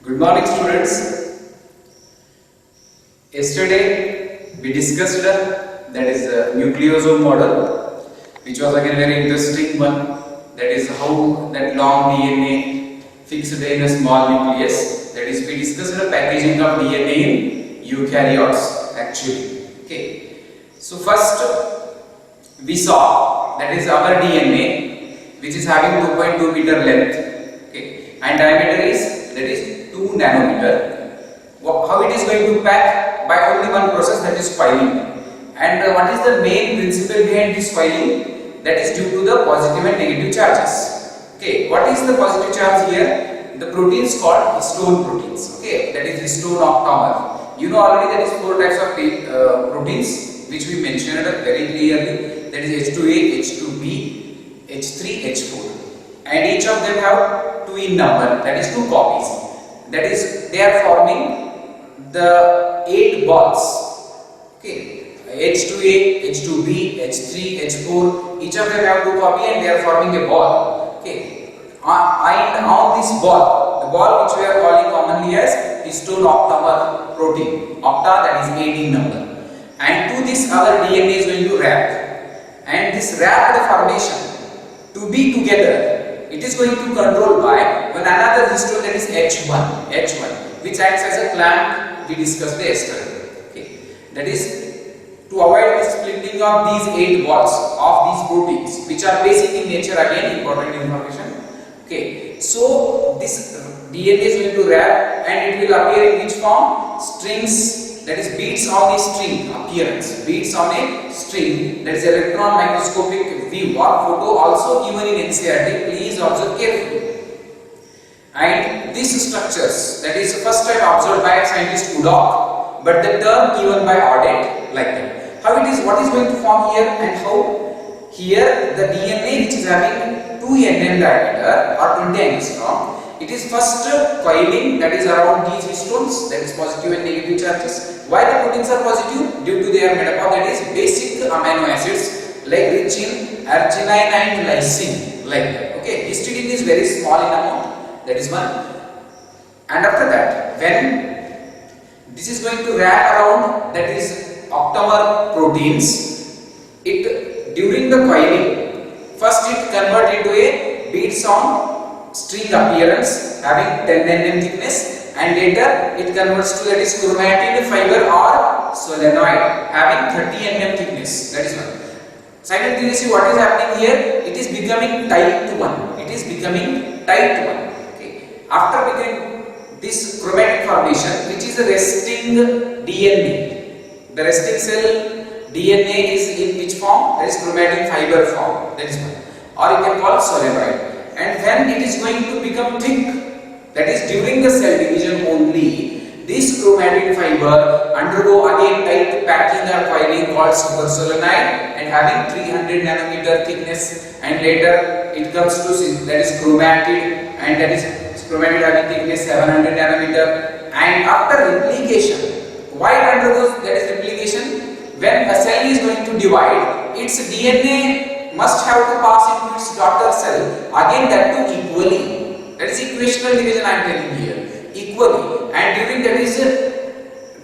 Good morning, students. Yesterday we discussed that is the nucleosome model, which was again very interesting one. That is how that long DNA fixed in a small nucleus. That is, we discussed the packaging of DNA in eukaryotes actually. Okay. So first we saw that is our DNA, which is having 2.2 meter length. Okay, and diameter is 2 nanometer. How it is going to pack? By only one process, that is coiling. And what is the main principle behind this coiling? That is due to the positive and negative charges. Okay, what is the positive charge here? The proteins called histone proteins. Okay, that is histone octamer. You know already that is 4 types of proteins which we mentioned very clearly. That is H2A, H2B, H3, H4. And each of them have 2 in number. That is 2 copies. That is, they are forming the 8 balls. Okay, H2A, H2B, H3, H4. Each of them have 2 copies and they are forming a ball. Okay, and on this ball, the ball which we are calling commonly as histone octamer protein. Octa, that is 8 in number. And to this our DNA is going to wrap. And this wrapped formation to be together, it is going to control by one another histone, that is H1, which acts as a clamp. We discussed yesterday. Okay, that is to avoid the splitting of these 8 balls of these proteins, which are basic in nature. Again, important information. Okay, so this DNA is going to wrap and it will appear in which form? Strings. That is beads on a string appearance, beads on a string. That is electron microscopic view or photo also given in NCERT. Please observe carefully. And these structures, that is first time observed by scientist Woodcock, but the term given by Audet like that. How it is, what is going to form here and how? Here the DNA which is having 2 nm diameter or 20 angstrom. It is first coiling, that is around these histones, that is positive and negative charges. Why the proteins are positive? Due to their made up of, that is basic amino acids like rich in arginine and lysine like that. Okay, histidine is very small in amount, that is one. And after that, when this is going to wrap around, that is octamer proteins, it during the coiling, first it convert into a beads on string appearance having 10 nm thickness, and later it converts to, that is chromatid fiber or solenoid having 30 nm thickness. That is one. Simultaneously, what is happening here? It is becoming tight one. It is becoming tight one. Okay. After becoming this chromatic formation, which is a resting DNA. The resting cell DNA is in which form? That is chromatin fiber form. That is one. Or you can call solenoid. And when it is going to become thick, that is during the cell division only, this chromatin fiber undergo again tight packing or coiling called supersolenoid and having 300 nanometer thickness, and later it comes to, that is chromatid, and that is chromatid having thickness 700 nanometer. And after replication, why it undergoes, that is replication? When a cell is going to divide, its DNA must have to pass into its daughter cell, again that too equally. That is equational division I am telling here, equally. And during, that is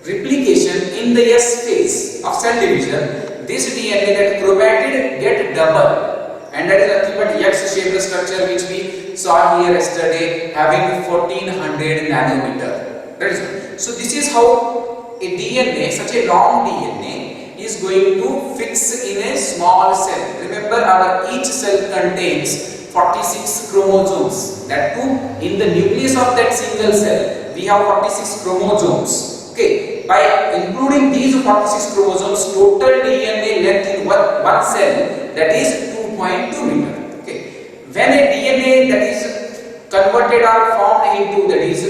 replication in the S phase of cell division, this DNA, that chromatid, get double, and that is nothing but X-shaped structure which we saw here yesterday having 1400 nanometer. That is, so this is how a DNA, such a long DNA, is going to fix in a small cell. Remember, our each cell contains 46 chromosomes. That too, in the nucleus of that single cell, we have 46 chromosomes. Okay, by including these 46 chromosomes, total DNA length in one cell, that is 2.2 meter. Okay, when a DNA that is converted or formed into, that is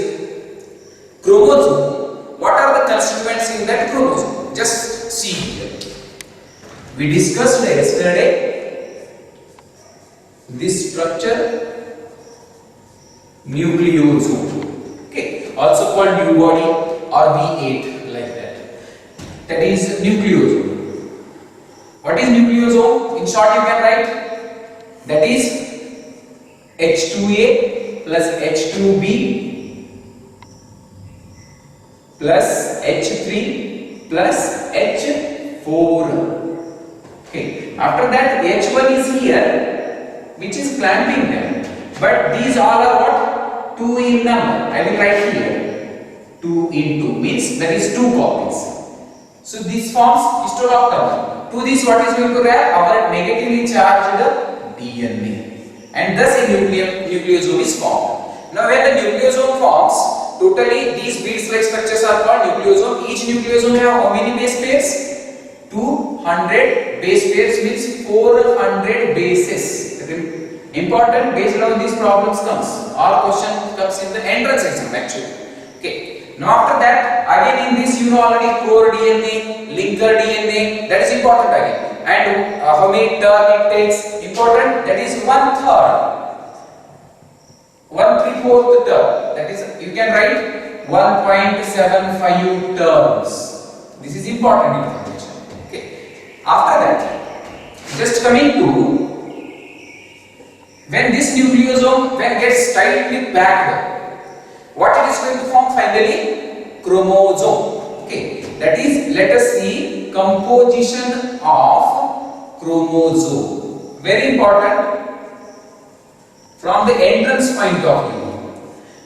chromosome, what are the constituents in that chromosome? Just see here. We discussed yesterday this structure, nucleosome. Okay, also called new body or V8 like that. That is nucleosome. What is nucleosome? In short, you can write that is H2A plus H2B plus H3 plus H4. Okay. After that H1 is here, which is clamping them. But these all are what? 2 in number. I will write here. 2 into means that is 2 copies. So this forms histoloctone. To this what is going to react? Our negatively charged DNA. And thus a nucleosome is formed. Now when the nucleosome forms, totally these beads-like structures are called nucleosome. Each nucleosome have how many base pairs? 200 base pairs means 400 bases. Important based on these problems comes. All question comes in the entrance exam actually. Okay. Now after that, again in this you know already core DNA, linker DNA. That is important again. And how many turn it takes? Important. That is 1/3. 1/3 turn. That is you can write 1.75 turns. This is important information. Okay. After that, just coming to when this nucleosome gets tightly packed, what it is going to form finally? Chromosome. Okay, that is, let us see composition of chromosome. Very important from the entrance point of view.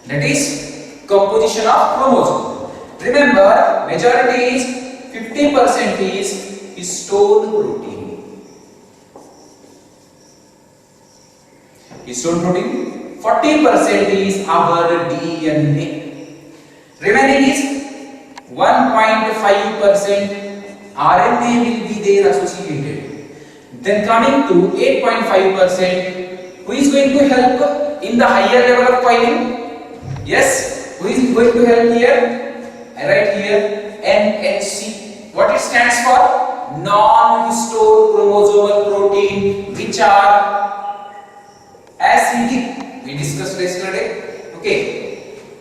That is composition of chromosome. Remember, majority is 50% is histone protein. Histone protein, 40% is our DNA. Remaining is 1.5% RNA will be there associated. Then coming to 8.5%, who is going to help in the higher level of coiling? Yes, who is going to help here? I write here NHC. What it stands for? Non-histone chromosomal protein, which are acidic. We discussed yesterday. Okay,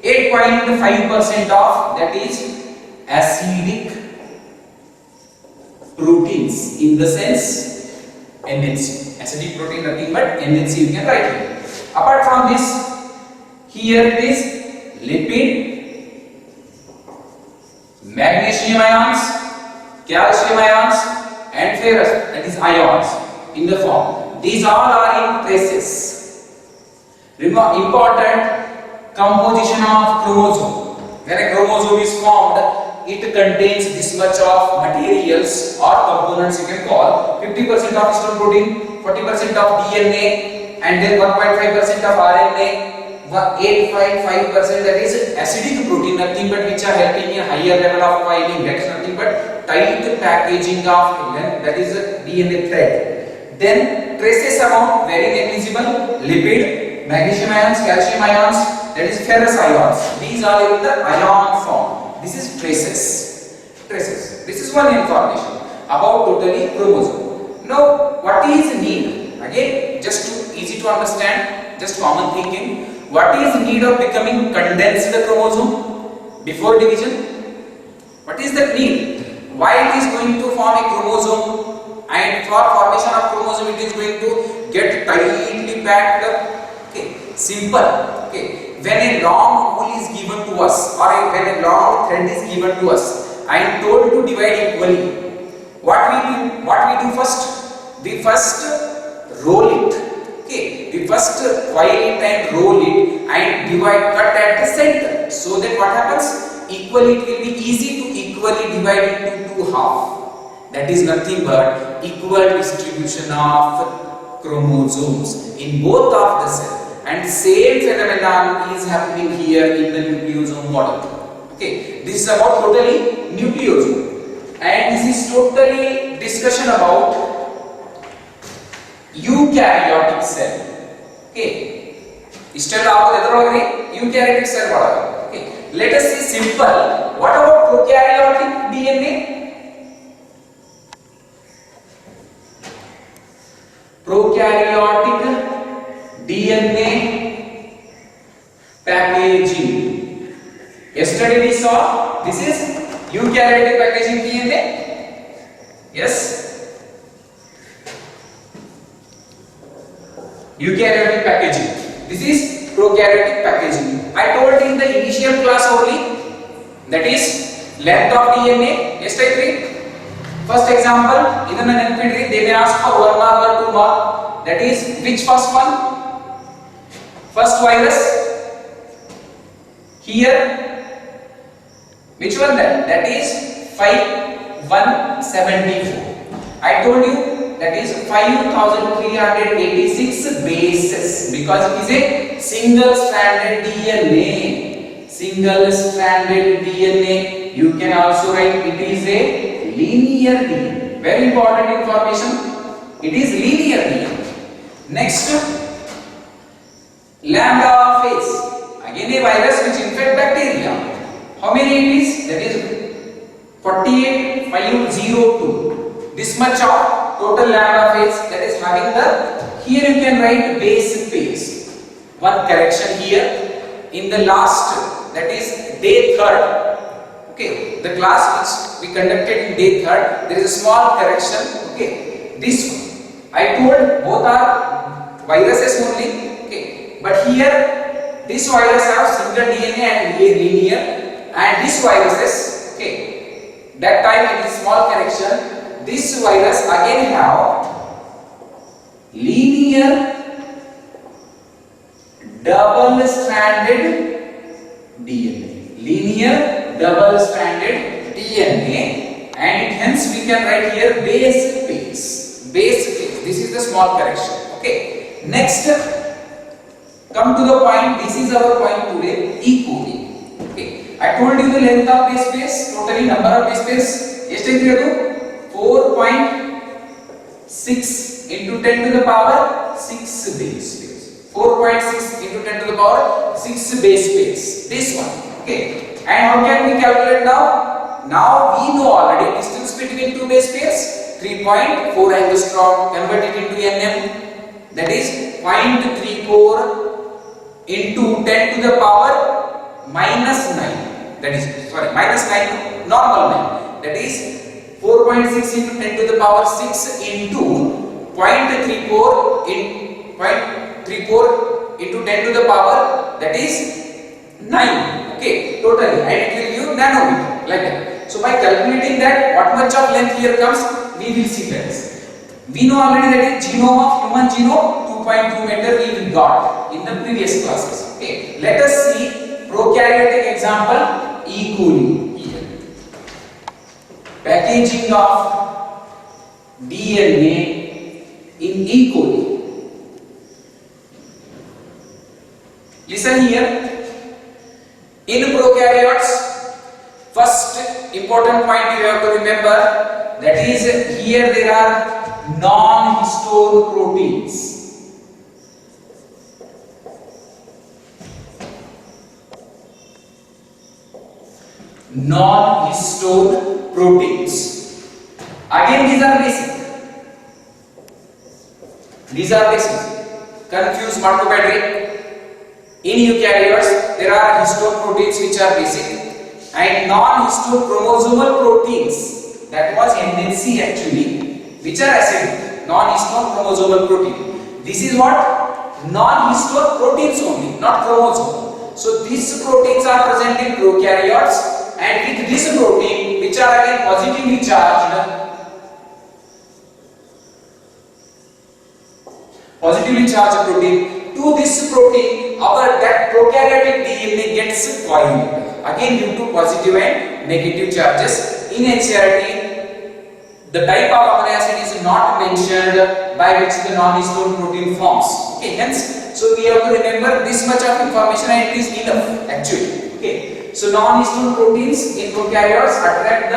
8.5% of that is acidic proteins, in the sense NHC. Acidic protein nothing but NHC you can write here. Apart from this, here it is lipid, magnesium ions, calcium ions and ferrous, that is ions in the form. These all are in traces. Important composition of chromosome. When a chromosome is formed, it contains this much of materials or components you can call 50% of histone protein, 40% of DNA and then 1.5% of RNA, 8.5% that is acidic protein, nothing but which are helping in higher level of coiling. That is nothing but tight packaging of that is a DNA thread. Then traces amount very negligible, lipid, magnesium ions, calcium ions, that is ferrous ions. These are in the ion form. This is traces. Traces. This is one information about totally chromosome. Now, what is need? Again, just to easy to understand, just common thinking. What is need of becoming condensed chromosome before division? What is the need? Why it is going to form a chromosome, and for formation of chromosome it is going to get tightly packed? Okay, simple. Okay, when a long wool is given to us or when a long thread is given to us, I am told to divide equally. What we do first? We first roll it. Okay, we first coil it and roll it and cut at the center. So that what happens? Equally, it will be easy to equally divide it into 2/2. That is nothing but equal distribution of chromosomes in both of the cells. And same phenomenon is happening here in the nucleosome model. Okay, this is about totally nucleosome, and this is totally discussion about eukaryotic cell. Okay, Estella आपको इधर होगी eukaryotic cell वाला. Okay, let us see simple. What about prokaryotic DNA? Prokaryotic DNA packaging. Yesterday we saw this is eukaryotic packaging DNA. Yes, eukaryotic packaging. This is prokaryotic packaging. I told in the initial class only. that is length of DNA ಎಷ್ಟೈತ್ರಿ first example ಇದನ್ನ ನೆನಪಿಡ್ರಿ they may ask for 1 mark or 2 mark that is which first one first virus here which one that is 5174 I told you that is 5386 bases because it is a single stranded DNA. Single stranded DNA. You can also write it is a linear DNA. Very important information. It is linear DNA. Next, lambda phase. Again a virus which infect bacteria. How many it is? That is 48502. This much of total lambda phase that is having the here you can write base phase. One correction here in the last that is day 3rd. Okay, the class which we conducted in day 3rd there is a small correction. Okay, this one I told both are viruses only. Okay, but here this virus have single DNA and linear and this viruses okay that time it is small correction. This virus again have linear double stranded DNA. Linear double stranded DNA and hence we can write here base phase. Base phase. This is the small correction. Okay. Next, come to the point. This is our point today. E. coli. Okay. I told you the length of base phase. Totally number of base phase. ಎಷ್ಟೈತಿ ಅದು 4.6 into 10 to the power 6 base pairs. 4.6 into 10 to the power 6 base pairs. This one. Okay. And how can we calculate now? Now we know already distance between two base pairs 3.4 angstrom. Convert it into nm. That is 0.34 into 10 to the power minus 9. That is sorry minus 9 normal 9. That is 4.6 into 10 to the power 6 into 0.34 into 10 to the power that is 9. Okay, totally. And it will give nanometer like that. So by calculating that, what much of length here comes, we will see that. We know already that is genome of human genome 2.2 meter we got in the previous classes. Okay, let us see prokaryotic example E. coli. Packaging of DNA in E. coli. Listen here. In prokaryotes, first important point you have to remember that is here there are non-histone proteins. Non-histone proteins. Again these are basic. These are basic. Confuse ಮಾಡ್ಕೋಬೇಡ್ರಿ. In eukaryotes there are histone proteins which are basic and non-histone chromosomal proteins that was NHC actually which are acidic. Non-histone chromosomal protein. This is what non-histone proteins only, not chromosome. So these proteins are present in prokaryotes. And with this protein which are again positively charged protein to this protein our that prokaryotic DNA gets coiled again due to positive and negative charges. In NCERT the type of amino acid is not mentioned by which the non-histone protein forms. Okay, hence so we have to remember this much of information and it is enough actually. Okay. So non-histone proteins in prokaryotes attract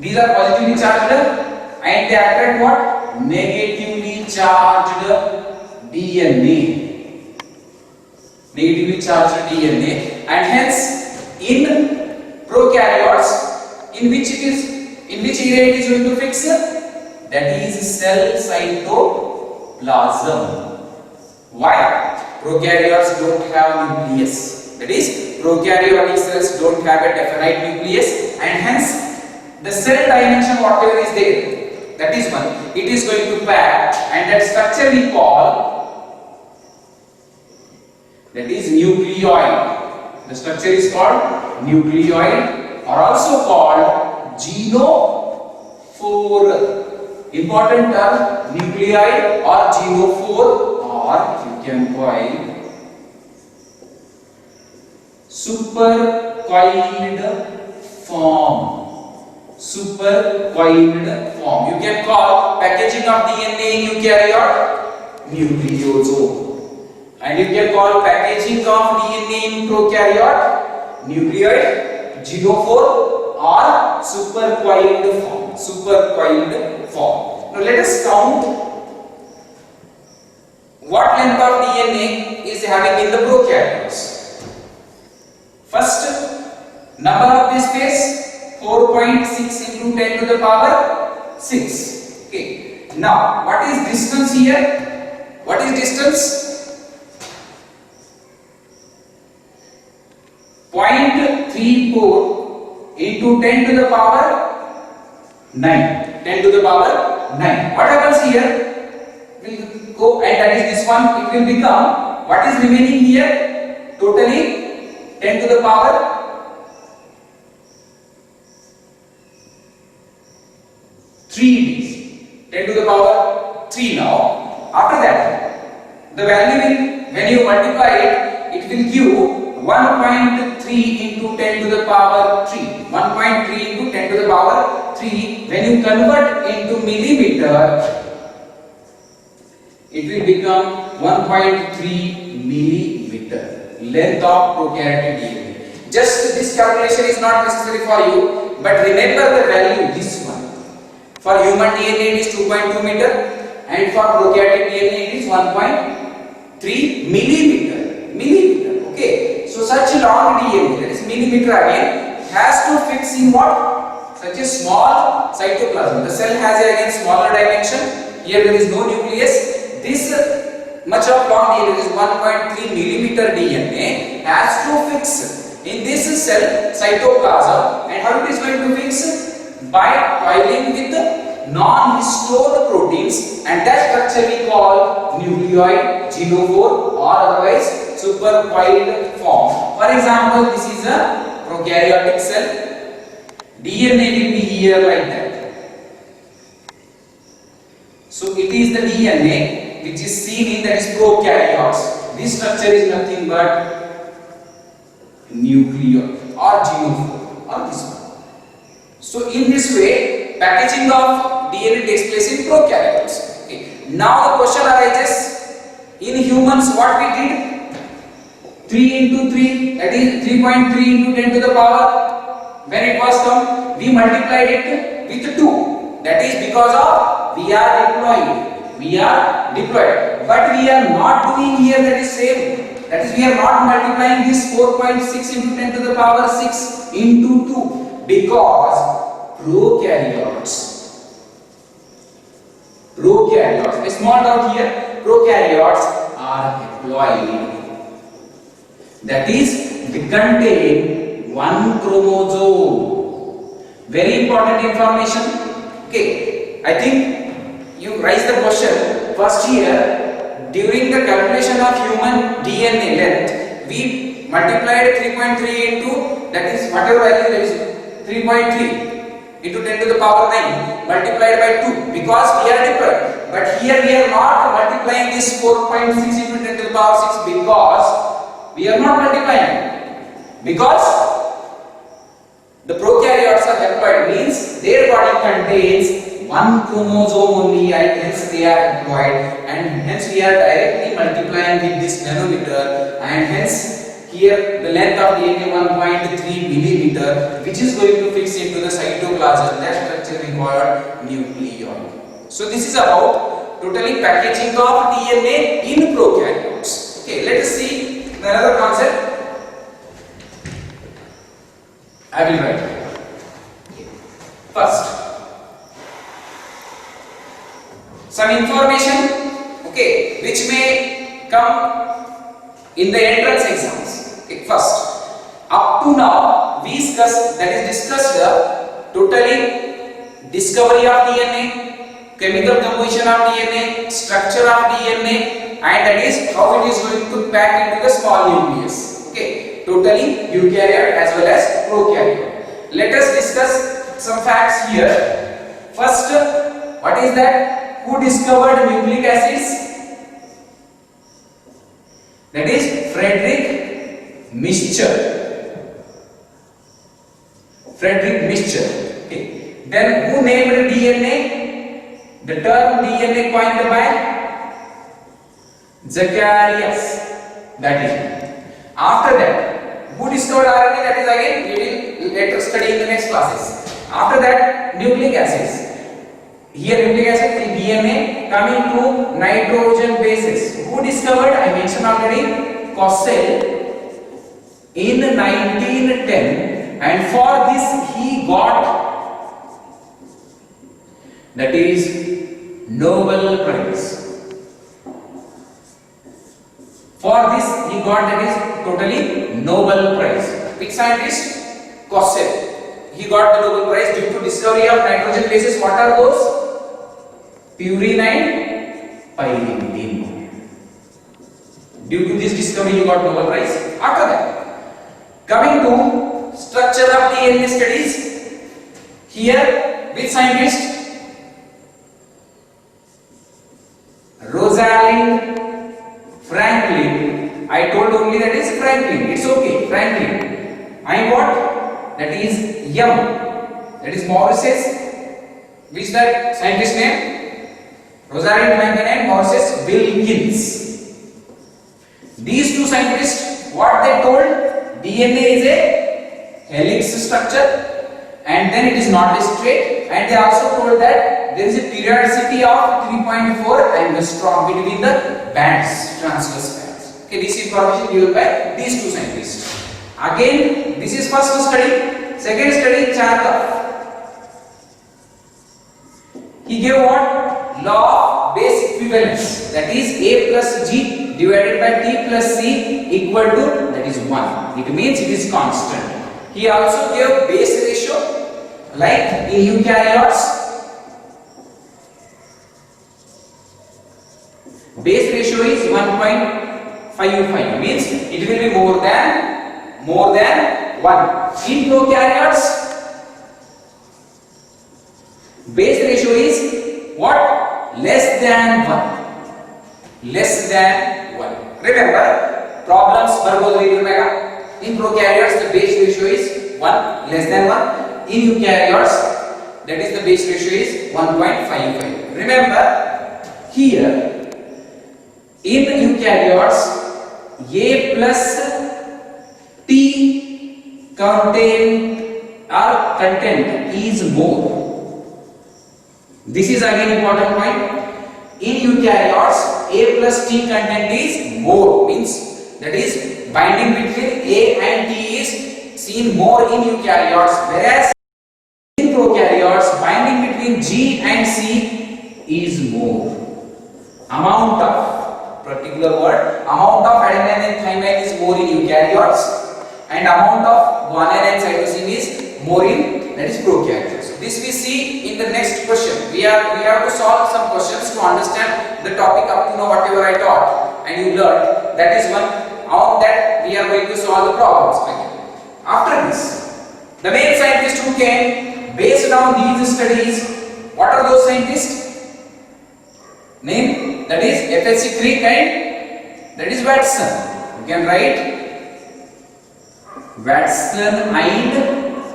these are positively charged and they attract what? Negatively charged DNA. Negatively charged DNA and hence in prokaryotes in which area it is going to fix? That is cell cytoplasm. Why? Prokaryotes don't have nucleus. That is prokaryotic cells don't have a definite nucleus and hence the cell dimension whatever is there that is one it is going to pack and that structure we call that is nucleoid. The structure is called nucleoid are also called genophore. Important term, nucleoid or genophore, or you can call supercoiled form. Supercoiled form. You can call packaging of DNA in eukaryote nucleosome, and you can call packaging of DNA in prokaryote nucleoid, genophore, or supercoiled form. Supercoiled form. Now let us count what length of DNA is having in the prokaryotes. First, number of this base 4.6 into 10 to the power 6. Okay. Now, what is distance here? What is distance? 0.34 into 10 to the power 9. 10 to the power 9. What happens here? Will go, and that is this one. It will become, what is remaining here? Totally 10 to the power 3 10 to the power 3 now. After that, the value will, when you multiply it, it will give 1.3 into 10 to the power 3. 1.3 into 10 to the power 3. When you convert into millimeter, it will become 1.3 millimeter length of prokaryotic DNA. Just this calculation is not necessary for you, but remember the value, this one. For human DNA it is 2.2 meter, and for prokaryotic DNA it is 1.3 millimeter. Millimeter. Okay. So such a long DNA, that is millimeter again, has to fix in what? Such a small cytoplasm. The cell has again smaller dimension. Here there is no nucleus. This much of long DNA, is 1.3 millimeter DNA, has to fix in this cell cytoplasm. And how it is going to fix? By coiling with non-histone proteins, and that structure we call nucleoid, genophore, or otherwise supercoiled form. For example, this is a prokaryotic cell. DNA will be here like that. So it is the DNA which is seen in, that is prokaryotes. This structure is nothing but nucleoid or genophore or this one. So in this way, packaging of DNA takes place in prokaryotes. Okay. Now the question arises, in humans what we did? 3 into 3, that is 3.3 into 10 to the power. When it was come, we multiplied it with 2. That is because of we are deployed. We are deployed. But we are not doing here that is same. That is, we are not multiplying this 4.6 into 10 to the power 6 into 2, because prokaryotes, a small doubt here, prokaryotes are haploid. That is, they contain one chromosome. Very important information. Okay, I think you raise the question first here. During the calculation of human DNA length, we multiplied 3.3 into, that is whatever value, that is 3.3 into 10 to the power 9 multiplied by 2, because we are deployed. But here we are not multiplying this 4.6 into 10 to the power 6, because we are not multiplying, because the prokaryotes are haploid, means their body contains one chromosome only, and hence they are haploid, and hence we are directly multiplying with this nanometer, and hence here the length of DNA 1.3 millimeter, which is going to fix into the cytoplasm. That structure we call nucleoid. So this is about totally packaging of DNA in prokaryotes. Okay, let us see another concept. I will write. First, some information, okay, which may come in the entrance exams. Okay, first, up to now we discussed totally discovery of DNA, chemical composition of DNA, structure of DNA, and that is how it is going to pack into the small nucleus. Okay, totally eukaryote as well as prokaryote. Let us discuss some facts here. First, what is that? Who discovered nucleic acids? That is Friedrich Miescher. Friedrich Miescher. Okay. Then who named DNA? The term DNA coined by Zacharias. That is. After that, who discovered RNA? That is again we will later study in the next classes. After that, nucleic acids. Here nucleic acid is DNA coming to nitrogen bases. Who discovered? I mentioned already, Kossel in 1910, and for this he got, that is, Nobel Prize. For this he got, that is totally Nobel Prize. Which scientist? Kossel. He got the Nobel Prize due to discovery of nitrogen bases. What are those? Purine and pyridine. Due to this discovery, he got Nobel Prize. After that, coming to structure of DNA studies. Here, which scientist? Rosalind Franklin. I told only that is Franklin. It's okay, Franklin. And what? That is M. That is Maurice. Which that scientist name? Rosalind Franklin and Maurice Wilkins. These two scientists, what they told? DNA is a helix structure, and then it is not straight. And they also told that there is a periodicity of 3.4 angstrom between the bands, transverse bands. Okay, this information given by these two scientists. Again, this is first study. Second study, Chargaff. He gave what? Law of base equivalence. That is A plus G divided by T plus C equal to, that is 1. It means it is constant. He also gave base ratio, like in eukaryotes. Base ratio is 1.55, means it will be more than 1. In prokaryotes, base ratio is what? Less than 1. Less than 1. Remember, problems in prokaryotes the base ratio is 1, less than 1. In eukaryotes, that is the base ratio is 1.55. Remember, here in eukaryotes, A plus T content is more. This is again important point. In eukaryotes, A plus T content is more, means that is binding between A and T is seen more in eukaryotes, whereas in prokaryotes binding between G and C is more. Amount of, particular word, amount of adenine and thymine is more in eukaryotes, and amount of guanine and cytosine is more in, that is, prokaryotes. This we see in the next question. We have to solve some questions to understand the topic up to now, whatever I taught and you learned. That is one. On that we are going to solve the problems again. After this, the main scientists who came based on these studies, what are those scientists? Name, that is F.H.C. Crick and that is Watson. You can write Watson and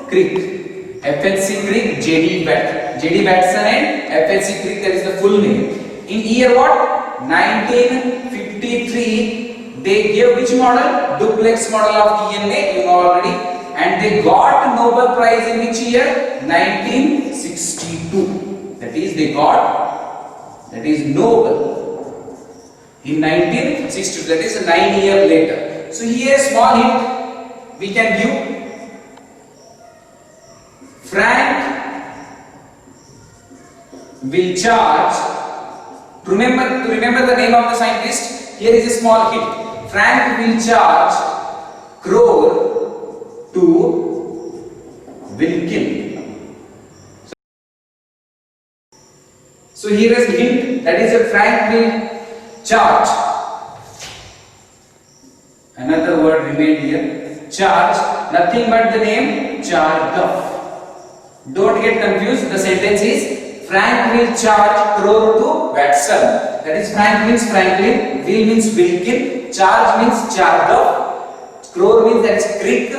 Crick. F.H.C. Crick, J.D. Watson and F.H.C. Crick, that is the full name. In year what? 1953, they gave which model? Duplex model of DNA, you know already. And they got Nobel Prize in which year? 1962. That is, they got, that is Nobel in 1962. That is 9 years later. So here small hint we can give. Frank will charge, to remember the name of the scientist, here is a small hint. Frank will charge crore to Wilkin. So here is hint, that is a Frank will charge. Another word remained here, charge, nothing but the name Chargaff. Don't get confused. The sentence is Frank will charge crore to Watson. That is Frank means Franklin, will means Wilkin, charge means Chargaff, crore means that is Crick,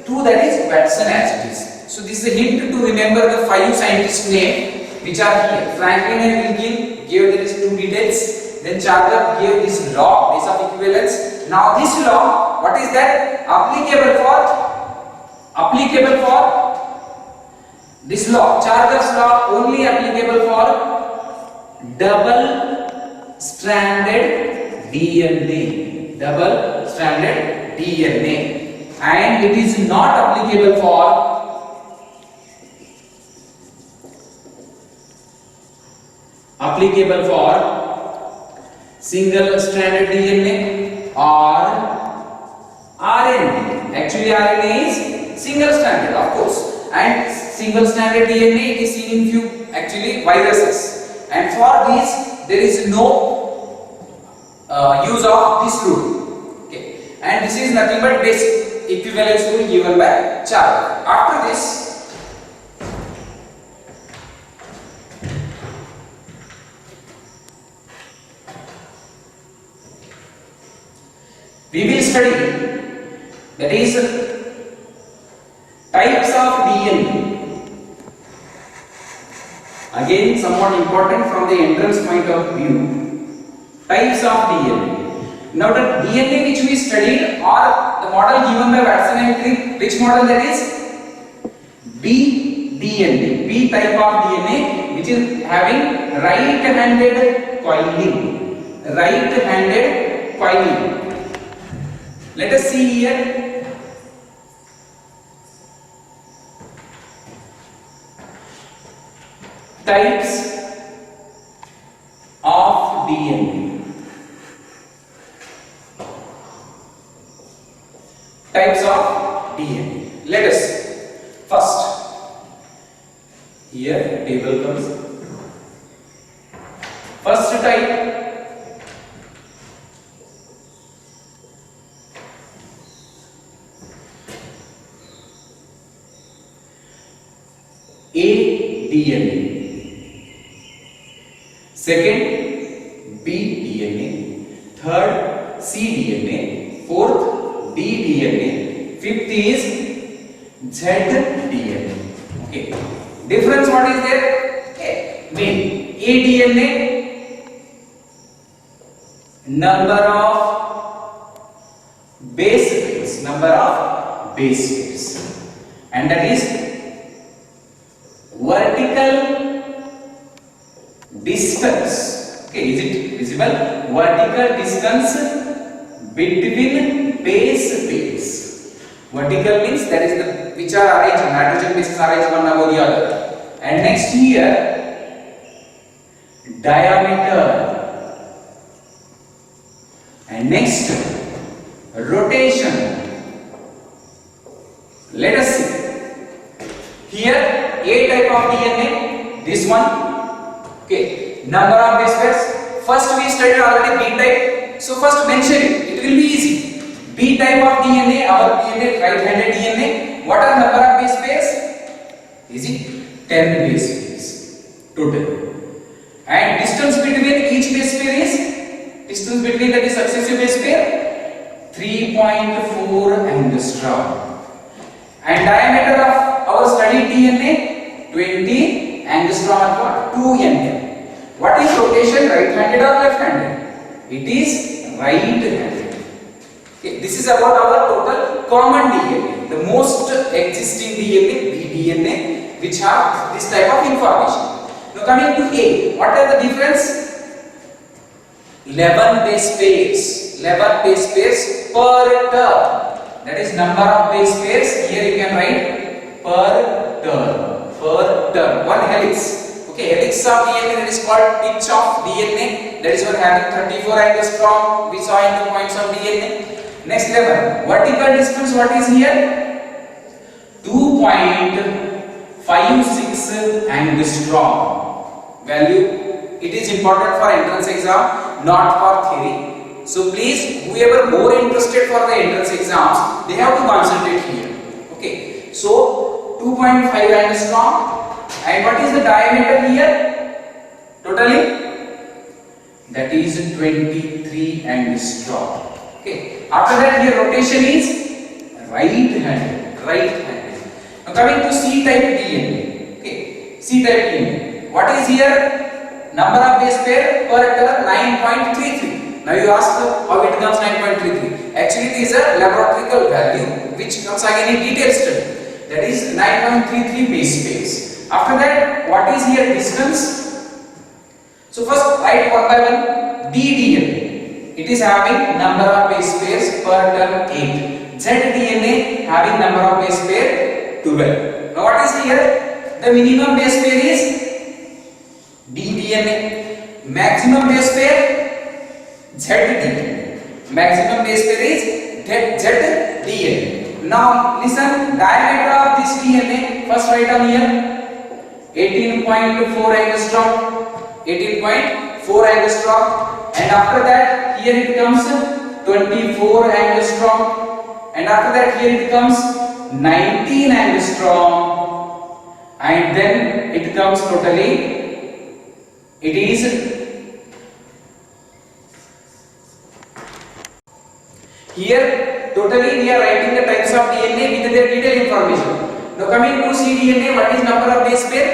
to that is Watson as it is. So this is a hint to remember the 5 scientists' name which are here. Franklin and Wilkin gave there is 2 details. Then Chargaff gave this law, base of equivalence. Now this law, what is that? Applicable for this law, Chargaff's law only applicable for double stranded DNA. Double stranded DNA. And it is not applicable for single stranded DNA or RNA. Actually RNA is single stranded, of course. And single stranded DNA is seen in few actually viruses, and for these there is no use of this rule. Okay, and this is nothing but basic equivalence rule given by Chargaff. After this, we will study, that is, types of DNA. Again, somewhat important from the entrance point of view. Types of DNA. Now the DNA which we studied, or the model given by Watson and Crick, which model that is? B DNA. B type of DNA, which is having right-handed coiling. Right-handed coiling. Let us see here. Types of DNA. Types of DNA. Let us see. First, here table comes. First type, A DNA. Second, B DNA. Third, C DNA. Fourth, D DNA. Fifth is Z DNA. Okay. Difference what is there? Okay. Main. A DNA, number of base pairs. Number of base pairs. And that is vertical distance. Okay, is it visible? Vertical distance between base pairs. Vertical means that is the which are arranged, nitrogen bases arranged one above the other. And next here, diameter. And next, rotation. Let us see. Here, A type of DNA, this one. Okay, number of base pairs. First we studied already B type, so first mention it. It will be easy. B type of DNA, our DNA, right-handed DNA. What are number of base pairs? Is it 10 base pairs total? And distance between each base pair is distance between that is successive base pair 3.4 angstrom. And diameter of our studied DNA 20 angstrom at 2 nm. What is rotation, right-handed or left-handed? It is right-handed. Okay, this is about our total common DNA, the most existing DNA, B DNA, which have this type of information. Now coming to A, what are the difference? 11 base pairs, 11 base pairs per term. That is number of base pairs. Here you can write per term, one helix. Okay, helix of DNA, that is called pitch of DNA. That is what having 34 angstrom we saw in the points of DNA. Next level, vertical distance, what is here? 2.56 angstrom value. It is important for entrance exam, not for theory. So please, whoever more interested for the entrance exams, they have to concentrate here. Okay, so 2.5 angstrom, and what is the diameter here? Totally, that is 23 angstrom. Okay, after that here rotation is right-handed. Now coming to C-type DNA. Okay, C-type DNA. What is here? Number of base pair per turn 9.33. Now you ask how it comes 9.33. Actually it is a laboratory value which comes again in detailed study. That is 9.33 base pairs. After that, what is here distance? So first write one by one. ddNA. It is having number of base pairs per turn 8. zDNA having number of base pair 12. Now what is here? The minimum base pair is ddNA. Maximum base pair zDNA. Maximum base pair is zDNA. Now listen, diameter of this DNA, first write down here 18.4 angstrom, 18.4 angstrom, and after that here it comes 24 angstrom, and after that here it comes 19 angstrom, and then it comes totally, it is here totally we are writing the types of DNA with their detailed information. Now coming to cDNA, what is number of base pair?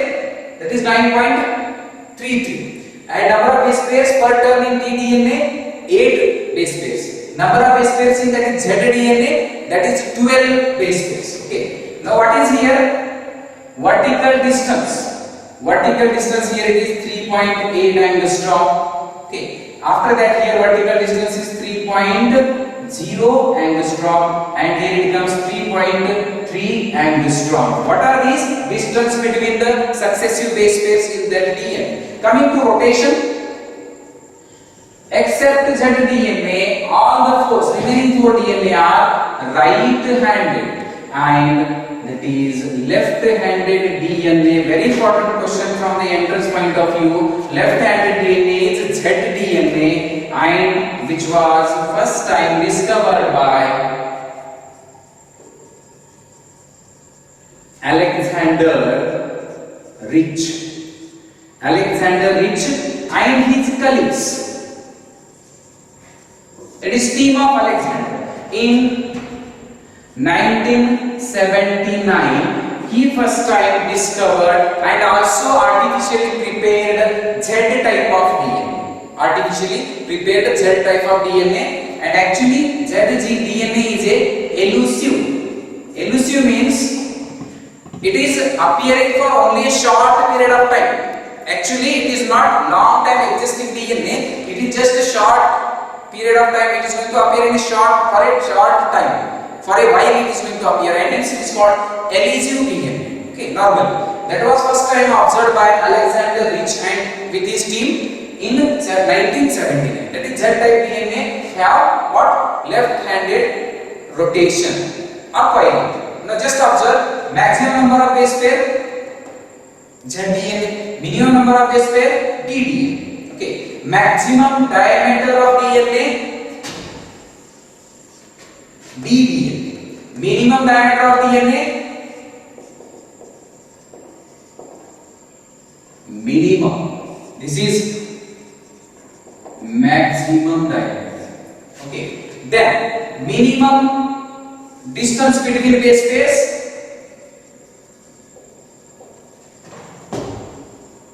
That is 9.33. And number of base pairs per turn in tDNA, 8 base pairs. Number of base pairs in that is zDNA, that is 12 base pairs. Okay. Now what is here? Vertical distance. Vertical distance here it is 3.8 angstrom. Okay. After that here vertical distance is 3.0 angstrom, and here it comes 3.3 angstrom. What are these? Distance between the successive base pairs in that DNA. Coming to rotation, except zDNA, all the four remaining 4 DNA are right-handed, and that is left-handed DNA. Very important question from the entrance point of view. Left-handed DNA is zDNA, and which was first time discovered by Alexander Rich. Alexander Rich and his colleagues. It is team of Alexander. In 1979, he first time discovered and also artificially prepared Z type of DNA. Artificially prepared Z type of DNA, and actually zDNA is a elusive. Elusive means it is appearing for only a short period of time. Actually, it is not long time existing DNA. It is just a short period of time. It is going to appear in a short time. For a while, it is going to appear, and hence it is called elusive DNA. Okay, normal. That was first time observed by Alexander Rich and with his team in 1979. That is Z-type DNA have what? Left-handed rotation or coiling. Now just observe maximum number of base pair zDNA, minimum number of base pair tDNA. Okay, maximum diameter of DNA ddNA, minimum diameter of DNA minimum. This is maximum diameter. Okay, then minimum distance between base pairs,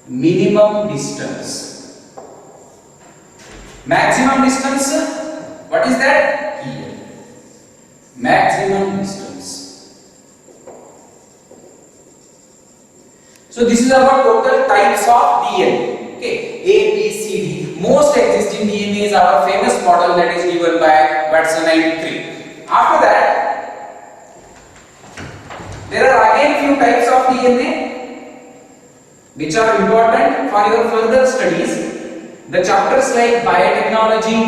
minimum distance. Maximum distance, what is that? Here. Maximum distance. So this is our total types of DNA. Okay, A, B, C, D. Most existing DNA is our famous model that is given by Watson and Crick. After that, there are again few types of DNA which are important for your further studies. The chapters like biotechnology,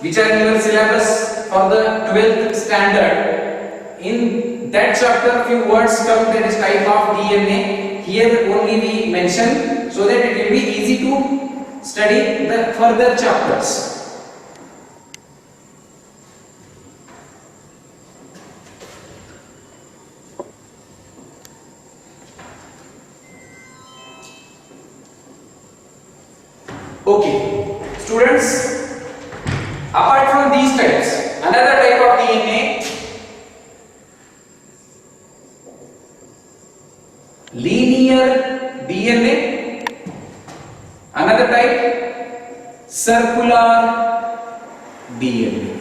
which are in your syllabus for the 12th standard, in that chapter few words come, that is type of DNA. Here only we mention so that it will be easy to study the further chapters. Okay, students, apart from these types, another type of DNA, linear DNA, another type, circular DNA.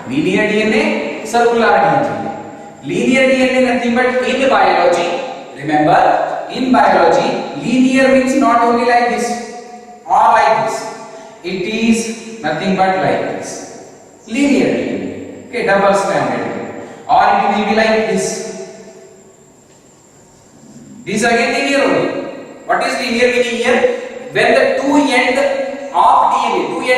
Linear DNA, circular DNA. Linear DNA nothing but in biology, remember, in biology, linear means not only like this or like this. It is nothing but like this. Linear DNA. Okay, double stranded DNA. Or it will be like this. This again linear only. What is linear meaning here? When the two ends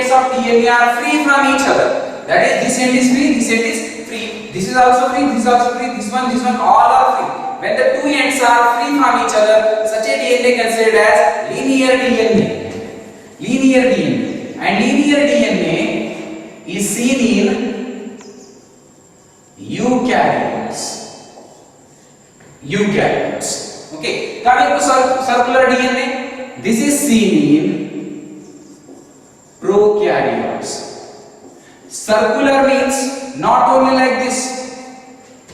of DNA are free from each other. That is, this end is free, this end is free. This is also free, this is also free, this one, all are free. When the two ends are free from each other, such a DNA considered as linear DNA. Linear DNA. And linear DNA is seen in eukaryotes. Eukaryotes. Okay. Coming to circular DNA, this is seen in prokaryotes. Circular means not only like this.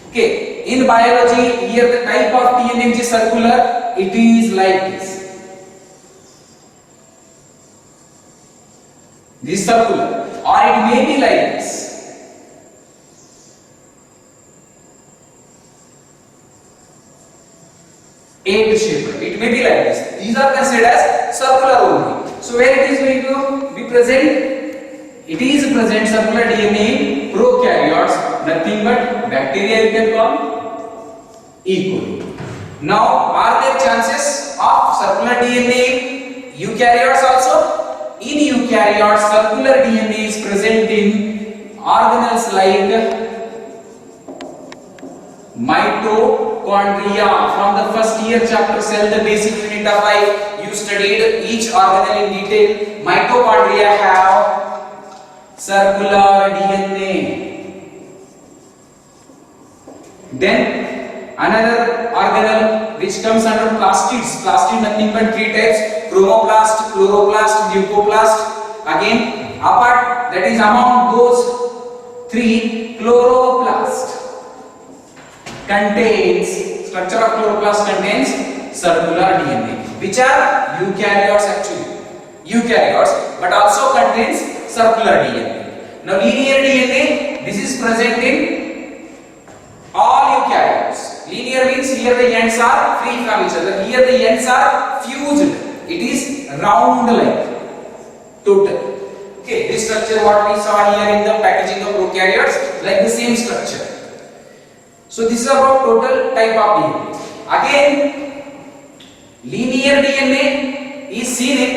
Okay. In biology, here the type of DNA which is circular, it is like this. This is circular, or it may be like this. Egg-shaped. It may be like this. These are considered as circular only. So where it is going to be present? It is present circular DNA in prokaryotes, nothing but bacteria you can call E. coli. Now, are there chances of circular DNA in eukaryotes also? In eukaryotes, circular DNA is present in organelles like mitochondria. From the first year chapter cell, the basic unit of life, you studied each organelle in detail. Mitochondria have circular DNA. Then another organelle which comes under plastids. Plastid nothing but three types: chromoplast, chloroplast, leucoplast. Again, apart, that is among those three, chloroplast contains, structure of chloroplast contains circular DNA, which are eukaryotes actually. Eukaryotes, but also contains circular DNA. Now linear DNA, this is present in all eukaryotes. Linear means here the ends are free from each other. Here the ends are fused. It is round like total. Okay, this structure what we saw here in the packaging of prokaryotes, like the same structure. So this is about total type of DNA. Again, linear DNA is seen in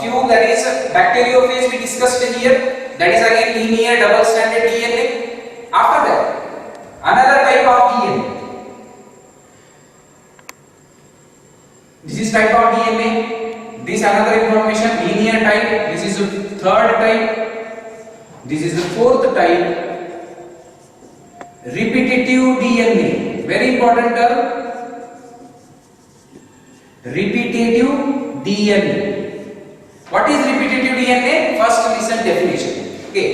few, that is bacteriophage we discussed here. That is again linear double-stranded DNA. After that, another type of DNA. This is type of DNA. This another information, linear type. This is the third type. This is the fourth type. Repetitive DNA. Very important term. Repetitive DNA. What is repetitive DNA? First listen definition. Okay.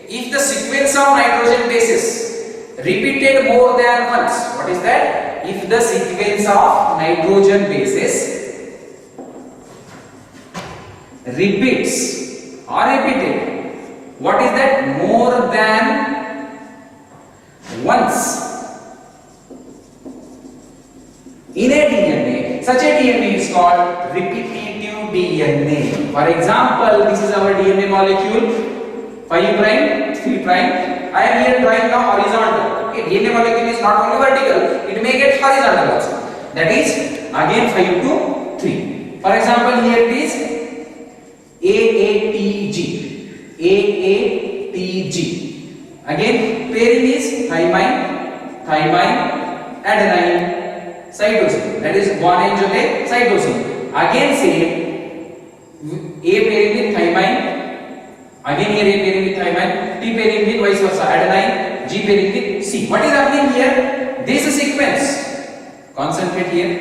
If the sequence of nitrogen bases repeated more than once, what is that? If the sequence of nitrogen bases repeats or repeated, what is that? More than once in a DNA, such a DNA is called repetitive DNA. For example, this is our DNA molecule, 5 prime, 3 prime. I am here drawing now horizontal. Okay, DNA molecule is not only vertical, it may get horizontal also. That is again 5 to 3. For example, here it is AATG. Again, pairing is thymine, adenine, cytosine. That is guanine, cytosine. Again same. A pairing with thymine, again here A pairing with thymine, T pairing with vice versa, adenine, G pairing with C. What is happening here? This sequence, concentrate here.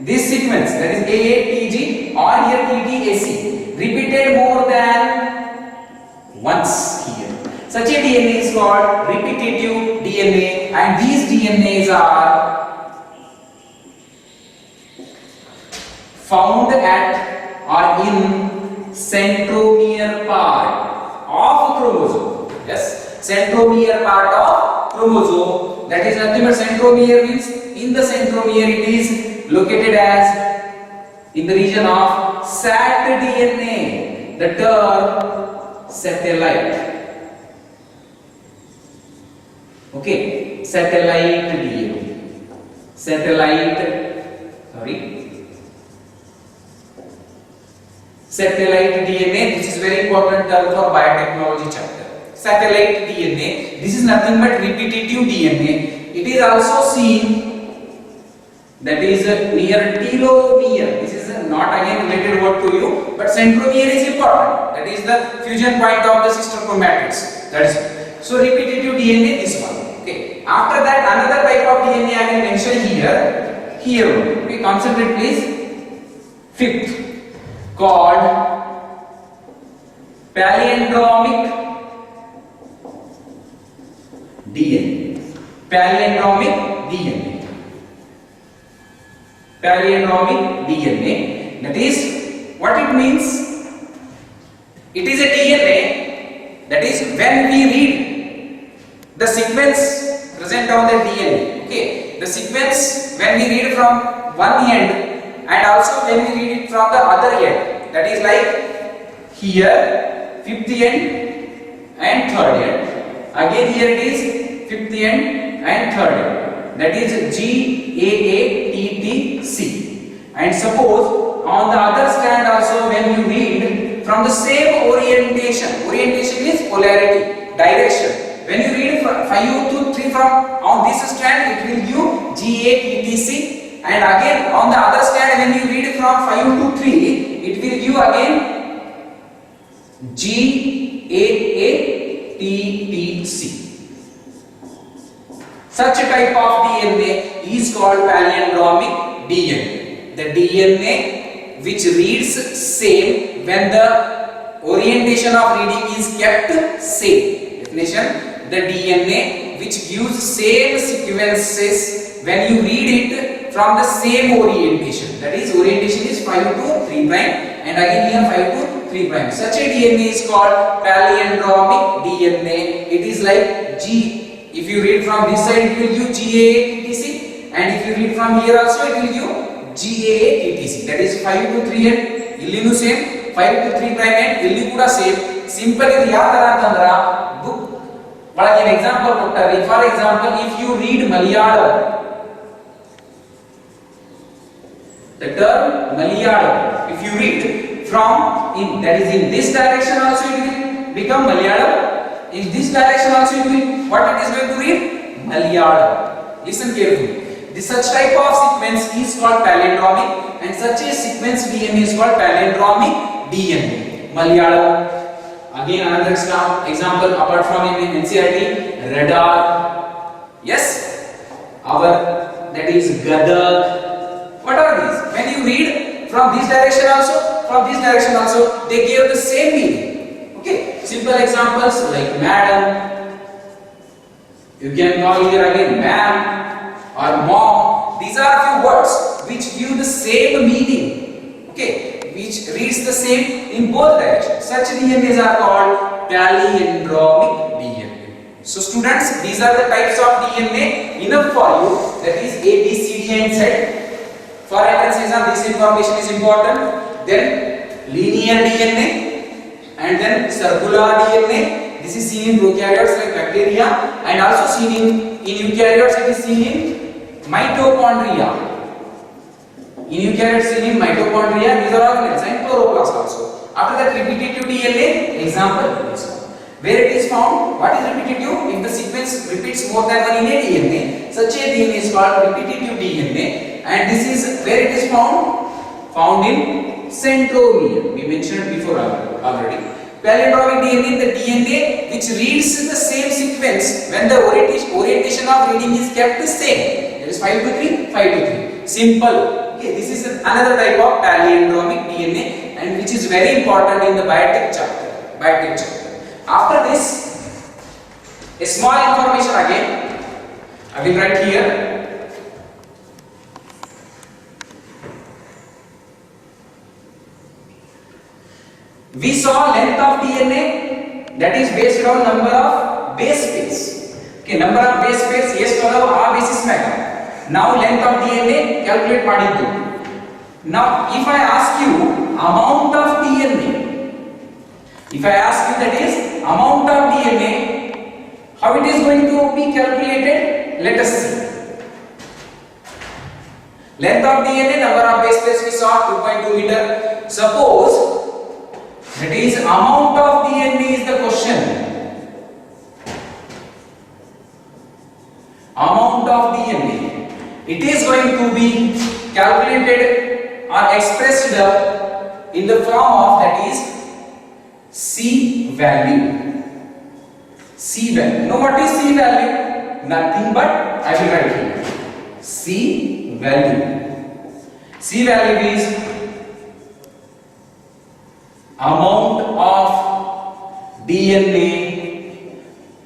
this sequence, that is AATG or here TTAC, repeated more than once here. Such a DNA is called repetitive DNA, and these DNAs are found at or in centromere part of chromosome. Yes, centromere part of chromosome. That is nothing but centromere means in the centromere it is located as in the region of sat DNA. The term satellite. Okay, satellite DNA. Satellite DNA. This is very important term for biotechnology chapter. Satellite DNA. This is nothing but repetitive DNA. It is also seen, that is near telomere. This is not again related word to you, but centromere is important. That is the fusion point of the sister chromatids. That is so repetitive DNA. This one. Okay. After that, another type of DNA I will mention here. Here, okay. Concentrate please. Fifth, called palindromic DNA. Palindromic DNA. Palindromic DNA. That is what it means. It is a DNA. That is when we read the sequence present on the DNA. Okay, the sequence when we read from one end and also when we read it from the other end. That is like here fifth end and third end. Again here it is fifth end and third end. That is GAATTC. And suppose on the other strand also when you read from the same orientation. Orientation means polarity, direction. When you read 5 to 3 from on this strand, it will give GATTC, and again on the other strand when you read from 5 to 3, it will give again GAATTC. Such a type of DNA is called palindromic DNA. The DNA which reads same when the orientation of reading is kept same. Definition: the DNA which gives same sequences when you read it from the same orientation. That is, orientation is 5 to 3 prime, and again here 5 to 3 prime. Such a DNA is called palindromic DNA. It is like G. If you read from this side, it will give GAATTC, and if you read from here also, it will give GAATTC. That is 5 to 3 and illinu same, 5 to 3 prime and illi kuda same. Simple ಇದು ಯಾವ ತರ ಅಂತಂದ್ರ book ಒಳಗೆ example ಕೊಟ್ಟಾರೆ. For example, if you read Malayalam, the term Malayalam, if you read from in, that is in this direction also it will become Malayalam. In this direction also it will, what it is going to read? Malayalam. Listen carefully. This such type of sequence is called palindromic, and such a sequence DNA is called palindromic DNA. Malayalam. Again another example apart from in NCERT, radar. Yes, our that is Gadag. What are these? When you read from this direction also, from this direction also, they give the same meaning. Okay, simple examples like madam. You can call here again ma'am or mom. These are few words which give the same meaning. Okay, which reads the same in both directions. Such DNAs are called palindromic DNA. So students, these are the types of DNA enough for you. That is A, B, C, D and Z. For entrance exam, this information is important. Then linear DNA, and then circular DNA. This is seen in prokaryotes like bacteria, and also seen in eukaryotes. It is seen in mitochondria. In eukaryotes, seen in mitochondria. These are organelles and chloroplast also. After that, repetitive DNA example. Where it is found? What is repetitive? If the sequence repeats more than one in a DNA, such a DNA is called repetitive DNA. And this is where it is found? Found in centromere. We mentioned before already. Palindromic DNA, the DNA which reads the same sequence when the orientation of reading is kept the same. That is 5 to 3, 5 to 3. Simple. Okay, this is another type of palindromic DNA, and which is very important in the biotech chapter. After this, a small information again. I will write here. We saw length of DNA, that is based on number of base pairs. Okay, number of base pairs ಎಷ್ಟು ಅದಾವ ಆ basis ಮ್ಯಾಗ ನಾವು length of DNA calculate ಮಾಡಿದ್ದು. Now if I ask you amount of DNA, if I ask you that is amount of DNA, how it is going to be calculated? Let us see. Length of DNA, number of base pairs we saw 2.2 meter. Suppose that is amount of DNA is the question. Amount of DNA. It is going to be calculated or expressed in the form of, that is, C value. C value. Now what is C value? Nothing but, I will write here. C value. C value is amount of DNA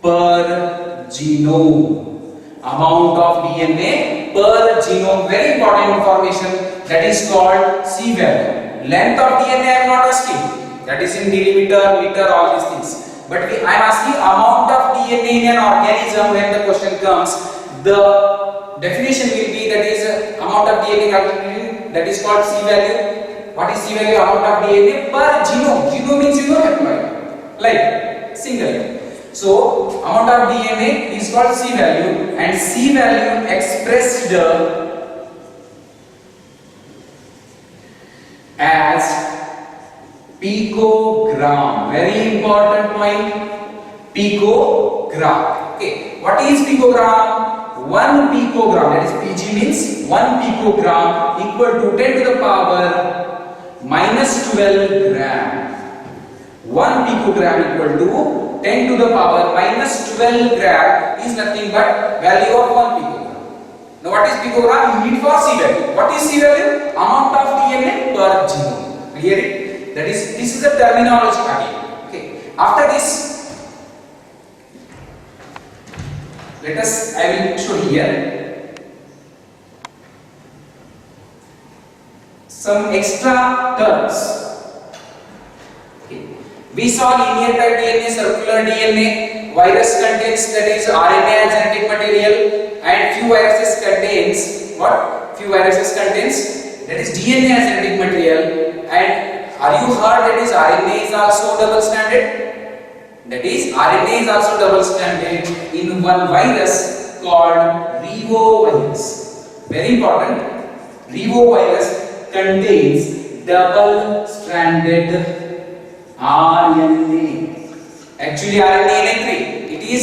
per genome. Amount of DNA per genome, very important information, that is called C value. Length of DNA I am not asking, that is in millimeter, meter, all these things, but I am asking amount of DNA in an organism. When the question comes, the definition will be, that is amount of DNA calculated, that is called C value. What is C value? Amount of DNA per genome. Genome means haploid, like single. So amount of DNA is called C value, and C value expressed as picogram. Very important point, picogram. Okay, what is picogram? 1 picogram, that is Pg means 1 picogram equal to 10 to the power minus 12 gram. 1 picogram equal to 10 to the power minus 12 gram is nothing but value of 1 picogram. Now what is picogram? You need for C value. What is C value? Amount of DNA per genome. Clear it? That is, this is the terminology again. Okay. After this, let us, I will show here some extra terms. We saw linear type DNA, circular DNA, virus contains, that is RNA as genetic material, and few viruses contains what? Few viruses contains, that is DNA as genetic material. And are you heard that is RNA is also double stranded? That is RNA is also double stranded in one virus called retrovirus. Very important. Retrovirus contains double stranded RNA. Actually RNA in a it is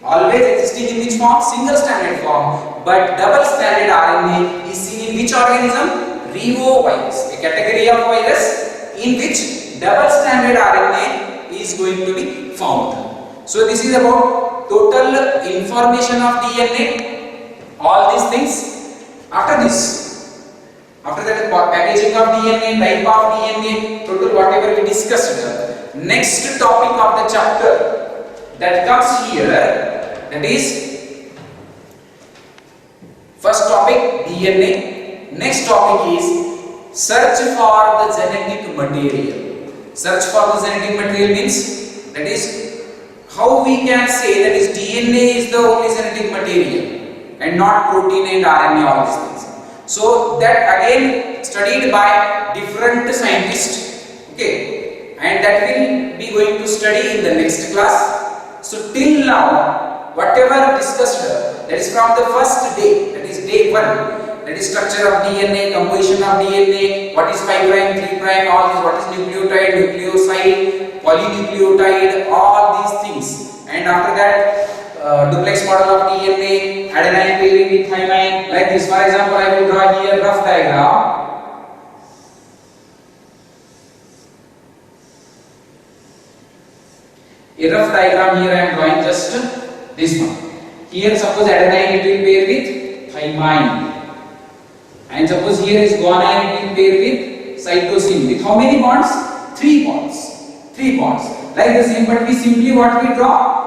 always existing in which form? Single stranded form, but double stranded RNA is seen in which organism? Retrovirus, a category of virus in which double stranded RNA is going to be found. So this is about total information of DNA, all these things. After this, after that packaging of DNA, type of DNA, total whatever we discussed, next topic of the chapter that comes here, that is first topic DNA, next topic is search for the genetic material. Search for the genetic material means, that is how we can say that is DNA is the only genetic material and not protein and RNA, all these things. So that again studied by different scientists, okay, and that will be going to study in the next class. So till now whatever discussed, that is from the first day, that is day 1, that is structure of DNA, composition of DNA, what is 5 prime, 3 prime, all this, what is nucleotide, nucleoside, polynucleotide, all these things. And after that duplex model of DNA, adenine pairing with thymine, like this. For example, I will draw here rough diagram. A rough diagram here I am drawing, just this one. Here suppose adenine it will pair with thymine. And suppose here is guanine being paired with cytosine with how many bonds? 3 bonds. 3 bonds. Like the same, but we simply what we draw?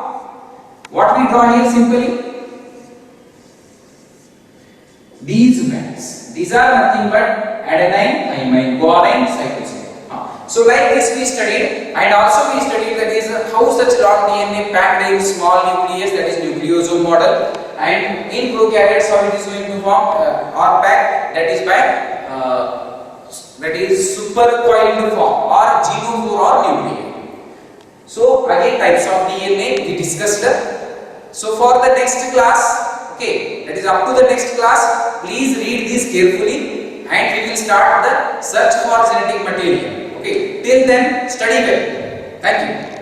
What we draw here simply? These bands. These are nothing but adenine, thymine, guanine, cytosine. So like this we studied, and also we studied that is how such long DNA packed in small nucleus, that is nucleosome model, and in prokaryotes how it is going to form or pack, that is by that is supercoiled form or genome or nuclei. So again types of DNA we discussed. So for the next class, okay, that is up to the next class, please read this carefully and we will start the search for genetic material. Okay, till then study well. Thank you.